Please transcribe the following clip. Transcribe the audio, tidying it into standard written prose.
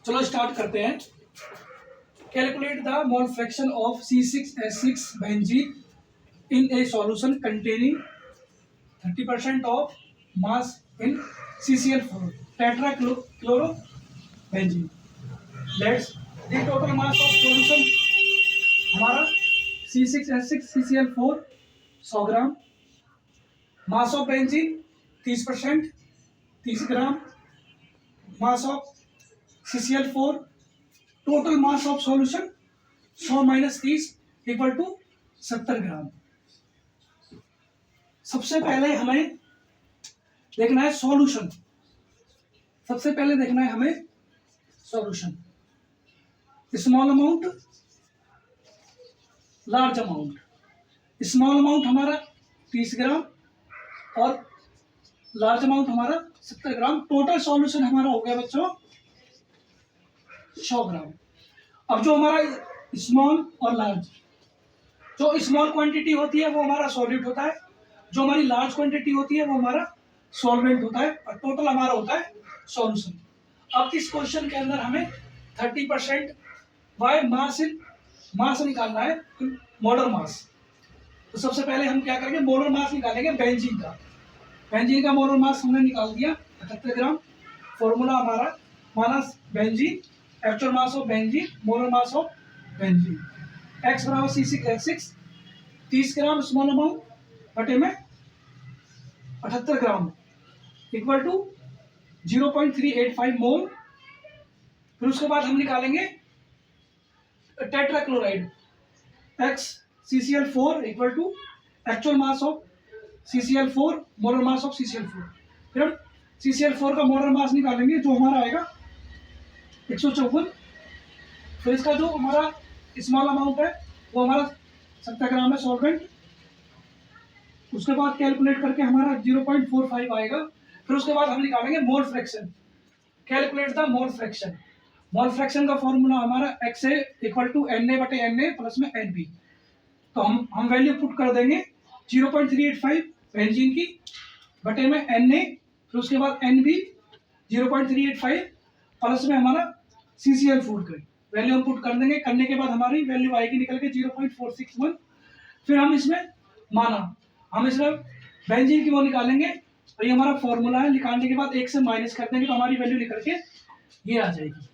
चलो स्टार्ट करते हैं। Calculate the mole fraction of C6H6 benzene in a solution containing 30% of mass in CCl4 tetrachloro benzene. Let's the total mass of solution हमारा C6H6 CCl4 100 gram, mass of benzene 30% 30 gram, mass of CCl4, total mass of solution 100 minus 30 equal to 70 gram. सबसे पहले हमें देखना है solution. सबसे पहले देखना है हमें solution, small amount large amount. Small amount हमारा 30 ग्राम और लार्ज अमाउंट हमारा 70 ग्राम। टोटल सॉल्यूशन हमारा हो गया बच्चों 100 ग्राम। अब जो हमारा स्मॉल और लार्ज, जो स्मॉल क्वांटिटी होती है वो हमारा सॉल्यूट होता है, जो हमारी लार्ज क्वांटिटी होती है वो हमारा सॉल्वेंट होता है, और टोटल हमारा होता है सॉल्यूशन। अब इस क्वेश्चन के अंदर हमें 30% बाय मास निकालना है, मोलर मास। तो सबसे पहले हम क्या करेंगे, मोलर मास निकालेंगे बेंजीन का। बेंजीन का मोलर मास हमने निकाल दिया 78 ग्राम। फॉर्मूला हमारा minus benzene, actual mass of benzene, molar mass of benzene. X बराबर C6H6 30 ग्राम स्मॉल अमाउंट बटे में 78 ग्राम इक्वल टू 0.385 मोल। फिर उसके बाद हम निकालेंगे tetrachloride X CCl4 equal to actual mass of CCl4 molar mass of CCl4। फिर हम CCl4 का मोलर मास निकालेंगे जो हमारा आएगा 154। फिर इसका जो हमारा स्मॉल अमाउंट है वो हमारा 70 ग्राम है सॉल्वेंट। उसके बाद कैलकुलेट करके हमारा 0.45 आएगा। फिर उसके बाद हम निकालेंगे mole fraction. Calculate the mole fraction. Mole fraction का फॉर्मूला हमारा XA इक्वल टू Na बटे Na प्लस में Nb। तो हम वैल्यू पुट कर देंगे 0.385 बेंजीन की बटे में Na, फिर उसके बाद Nb 0.385 प्लस में हमारा CCl4 का वैल्यू हम पुट कर देंगे। करने के बाद हमारी वैल्यू आएगी निकल के 0.461। फिर हम इसमें बेंजीन की वो निकालेंगे, और ये हमारा फॉर्मूला है। निकालने के बाद 1 से माइनस कर देंगे तो हमारी वैल्यू निकल के ये आ जाएगी।